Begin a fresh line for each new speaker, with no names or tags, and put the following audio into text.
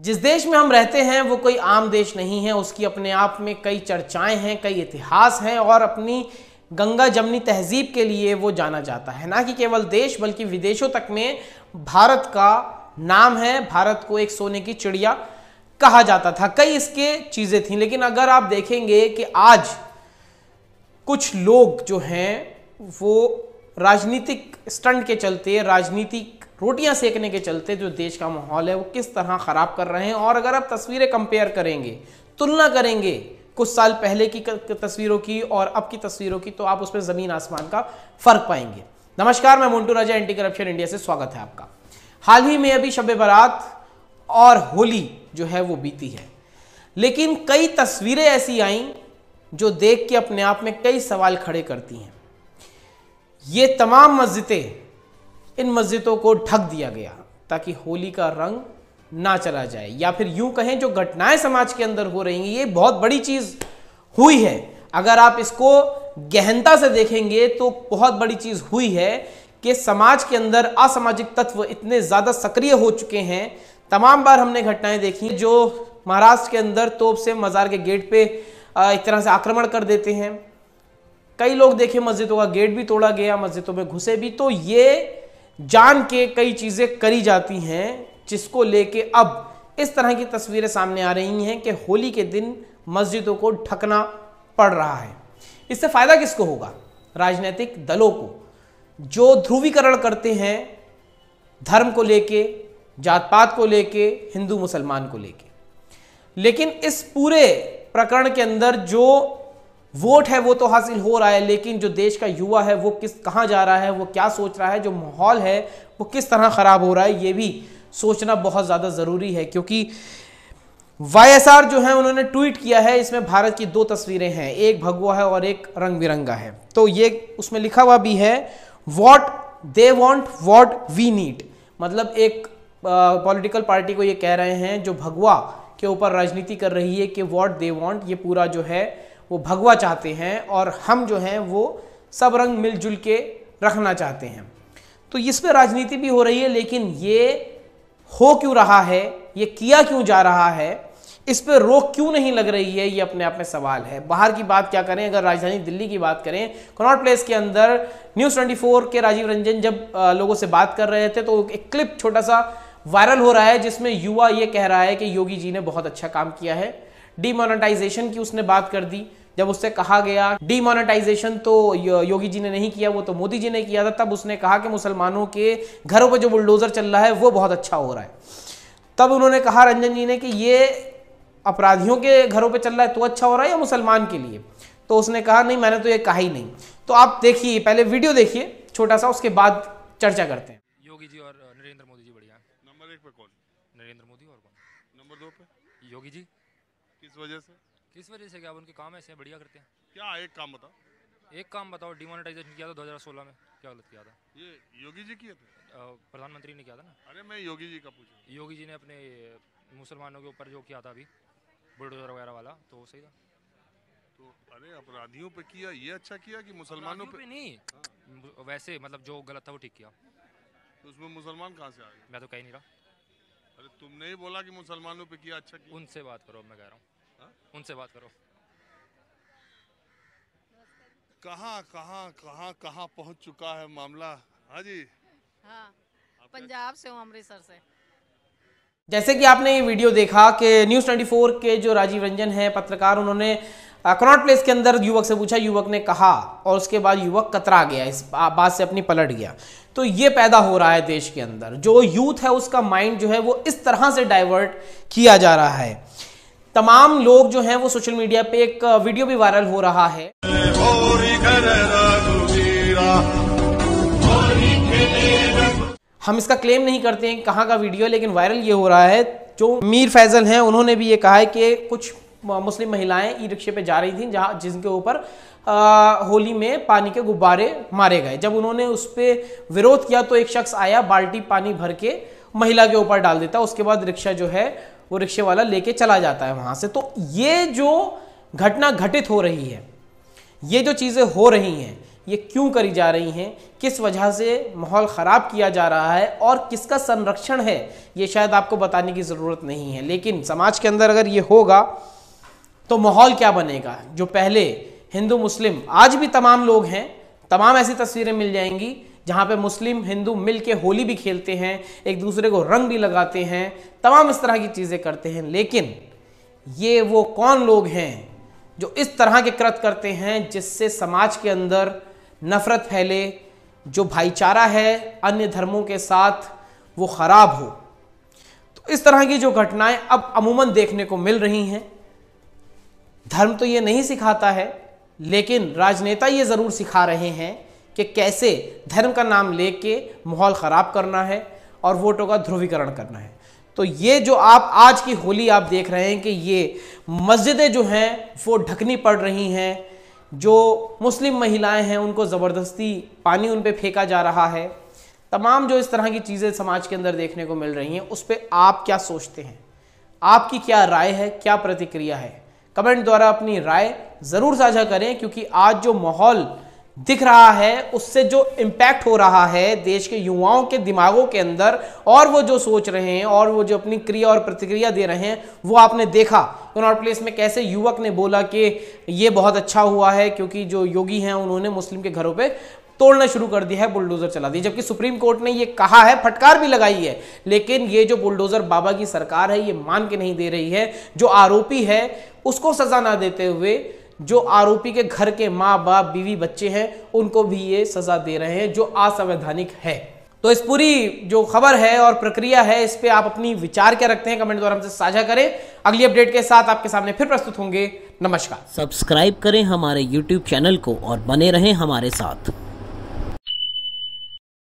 जिस देश में हम रहते हैं वो कोई आम देश नहीं है, उसकी अपने आप में कई चर्चाएं हैं, कई इतिहास हैं और अपनी गंगा जमनी तहजीब के लिए वो जाना जाता है। ना कि केवल देश बल्कि विदेशों तक में भारत का नाम है। भारत को एक सोने की चिड़िया कहा जाता था। कई इसके चीजें थी, लेकिन अगर आप देखेंगे कि आज कुछ लोग जो हैं वो राजनीतिक स्टंट के चलते, राजनीतिक रोटियां सेकने के चलते जो देश का माहौल है वो किस तरह खराब कर रहे हैं। और अगर आप तस्वीरें कंपेयर करेंगे, तुलना करेंगे कुछ साल पहले की तस्वीरों की और अब की तस्वीरों की, तो आप उसमें जमीन आसमान का फर्क पाएंगे। नमस्कार, मैं मोन्टू राजा, एंटी करप्शन इंडिया से स्वागत है आपका। हाल ही में अभी शब बारात और होली जो है वो बीती है, लेकिन कई तस्वीरें ऐसी आईं जो देख के अपने आप में कई सवाल खड़े करती हैं। ये तमाम मस्जिदें, इन मस्जिदों को ढक दिया गया ताकि होली का रंग ना चला जाए, या फिर यूं कहें जो घटनाएं समाज के अंदर हो रही हैं, ये बहुत बड़ी चीज हुई है। अगर आप इसको गहनता से देखेंगे तो बहुत बड़ी चीज हुई है कि समाज के अंदर असामाजिक तत्व इतने ज्यादा सक्रिय हो चुके हैं। तमाम बार हमने घटनाएं देखी जो महाराष्ट्र के अंदर तोप से मजार के गेट पे एक तरह से आक्रमण कर देते हैं। कई लोग देखे मस्जिदों का गेट भी तोड़ा गया, मस्जिदों में घुसे भी। तो ये जान के कई चीजें करी जाती हैं जिसको लेके अब इस तरह की तस्वीरें सामने आ रही हैं कि होली के दिन मस्जिदों को ढकना पड़ रहा है। इससे फायदा किसको होगा? राजनीतिक दलों को, जो ध्रुवीकरण करते हैं धर्म को लेके, जात पात को लेके, हिंदू मुसलमान को लेके। लेकिन इस पूरे प्रकरण के अंदर जो वोट है वो तो हासिल हो रहा है, लेकिन जो देश का युवा है वो कहां जा रहा है, वो क्या सोच रहा है, जो माहौल है वो किस तरह खराब हो रहा है, ये भी सोचना बहुत ज्यादा जरूरी है। क्योंकि वाईएसआर जो है उन्होंने ट्वीट किया है, इसमें भारत की दो तस्वीरें हैं, एक भगवा है और एक रंग बिरंगा है। तो ये उसमें लिखा हुआ भी है, what they want what we need. मतलब एक पॉलिटिकल पार्टी को ये कह रहे हैं जो भगवा के ऊपर राजनीति कर रही है कि व्हाट दे वांट, ये पूरा जो है वो भगवा चाहते हैं और हम जो हैं वो सब रंग मिलजुल के रखना चाहते हैं। तो इस पे राजनीति भी हो रही है, लेकिन ये हो क्यों रहा है, ये किया क्यों जा रहा है, इस पे रोक क्यों नहीं लग रही है, ये अपने आप में सवाल है। बाहर की बात क्या करें, अगर राजधानी दिल्ली की बात करें, कनॉट प्लेस के अंदर न्यूज़ 24 के राजीव रंजन जब लोगों से बात कर रहे थे तो एक क्लिप छोटा सा वायरल हो रहा है जिसमें युवा ये कह रहा है कि योगी जी ने बहुत अच्छा काम किया है। डीमोनेटाइजेशन की उसने बात कर दी। जब उससे कहा गया डीमोनेटाइजेशन तो योगी जी ने नहीं किया, वो तो मोदी जी ने किया था, तब उसने कहा कि मुसलमानों के घरों पर जो बुलडोजर चल रहा है वो बहुत अच्छा हो रहा है। तब उन्होंने कहा रंजन जी ने कि ये अपराधियों के घरों पे चल रहा है तो अच्छा हो रहा है या मुसलमान के लिए? तो उसने कहा नहीं, मैंने तो ये कहा ही नहीं। तो आप देखिए, पहले वीडियो देखिए छोटा सा, उसके बाद चर्चा करते हैं।
योगी जी और नरेंद्र मोदी जी बढ़िया।
नंबर 1 पे कौन?
नरेंद्र मोदी। और कौन?
नंबर 2 पे
योगी जी।
किस वजह से?
किस वजह से? क्या उनके काम ऐसे बढ़िया करते हैं?
क्या एक काम बताओ।
एक काम बताओ। डिमोनेटाइजेशन किया था 2016 में, क्या गलत किया था?
ये योगी जी किए थे?
प्रधानमंत्री ने किया था ना।
अरे मैं योगी जी का पूछा।
योगी जी ने अपने मुसलमानों के ऊपर जो किया था अभी बुलडोजर वगैरह वाला, तो वो सही था।
तो अरे अपराधियों पे किया, ये अच्छा किया कि मुसलमानों पे
नहीं, वैसे मतलब जो गलत था वो ठीक किया।
तो उसमें मुसलमान कहाँ से आ गए?
मैं तो कह नहीं रहा।
अरे तुमने ही बोला कि मुसलमानों पे किया, अच्छा किया।
उनसे बात करो, मैं कह रहा हूँ उनसे बात करो।
कहाँ कहाँ कहाँ कहाँ पहुँच चुका है मामला। हाँ जी।
हाँ, पंजाब से हूँ, अमृतसर से।
जैसे कि आपने ये वीडियो देखा कि न्यूज़ 24 के जो राजीव रंजन है पत्रकार, उन्होंने कनॉट प्लेस के अंदर युवक से पूछा, युवक ने कहा और उसके बाद युवक कतरा गया, इस बात से अपनी पलट गया। तो ये पैदा हो रहा है देश के अंदर, जो यूथ है उसका माइंड जो है वो इस तरह से डाइवर्ट किया जा रहा है। तमाम लोग जो हैं वो सोशल मीडिया पे एक वीडियो भी वायरल हो रहा है। हम इसका क्लेम नहीं करते हैं कहाँ का वीडियो, लेकिन वायरल ये हो रहा है। जो मीर फैजल हैं उन्होंने भी ये कहा है कि कुछ मुस्लिम महिलाएं ई रिक्शे पे जा रही थी जिनके ऊपर होली में पानी के गुब्बारे मारे गए। जब उन्होंने उस पर विरोध किया तो एक शख्स आया, बाल्टी पानी भर के महिला के ऊपर डाल देता, उसके बाद रिक्शा जो है वो रिक्शे वाला लेके चला जाता है वहां से। तो ये जो घटना घटित हो रही है, ये जो चीजें हो रही हैं, ये क्यों करी जा रही हैं, किस वजह से माहौल ख़राब किया जा रहा है और किसका संरक्षण है, ये शायद आपको बताने की ज़रूरत नहीं है। लेकिन समाज के अंदर अगर ये होगा तो माहौल क्या बनेगा। जो पहले हिंदू मुस्लिम, आज भी तमाम लोग हैं, तमाम ऐसी तस्वीरें मिल जाएंगी जहाँ पे मुस्लिम हिंदू मिल के होली भी खेलते हैं, एक दूसरे को रंग भी लगाते हैं, तमाम इस तरह की चीज़ें करते हैं। लेकिन ये वो कौन लोग हैं जो इस तरह के कृत्य करते हैं जिससे समाज के अंदर नफरत फैले, जो भाईचारा है अन्य धर्मों के साथ वो ख़राब हो। तो इस तरह की जो घटनाएं अब अमूमन देखने को मिल रही हैं। धर्म तो ये नहीं सिखाता है, लेकिन राजनेता ये ज़रूर सिखा रहे हैं कि कैसे धर्म का नाम लेके माहौल ख़राब करना है और वोटों का ध्रुवीकरण करना है। तो ये जो आप आज की होली आप देख रहे हैं कि ये मस्जिदें जो हैं वो ढकनी पड़ रही हैं, जो मुस्लिम महिलाएं हैं उनको ज़बरदस्ती पानी उन पे फेंका जा रहा है, तमाम जो इस तरह की चीज़ें समाज के अंदर देखने को मिल रही हैं, उस पर आप क्या सोचते हैं, आपकी क्या राय है, क्या प्रतिक्रिया है? कमेंट द्वारा अपनी राय ज़रूर साझा करें, क्योंकि आज जो माहौल दिख रहा है उससे जो इम्पैक्ट हो रहा है देश के युवाओं के दिमागों के अंदर, और वो जो सोच रहे हैं और वो जो अपनी क्रिया और प्रतिक्रिया दे रहे हैं, वो आपने देखा कनॉट प्लेस में कैसे युवक ने बोला कि ये बहुत अच्छा हुआ है क्योंकि जो योगी हैं उन्होंने मुस्लिम के घरों पे तोड़ना शुरू कर दिया है, बुलडोजर चला दी। जबकि सुप्रीम कोर्ट ने ये कहा है, फटकार भी लगाई है, लेकिन ये जो बुलडोजर बाबा की सरकार है ये मान के नहीं दे रही है। जो आरोपी है उसको सजा ना देते हुए जो आरोपी के घर के माँ बाप बीवी बच्चे हैं उनको भी ये सजा दे रहे हैं, जो असंवैधानिक है। तो इस पूरी जो खबर है और प्रक्रिया है इस पे आप अपनी विचार क्या रखते हैं, कमेंट द्वारा हमसे साझा करें। अगली अपडेट के साथ आपके सामने फिर प्रस्तुत होंगे। नमस्कार।
सब्सक्राइब करें हमारे YouTube चैनल को और बने रहें हमारे साथ।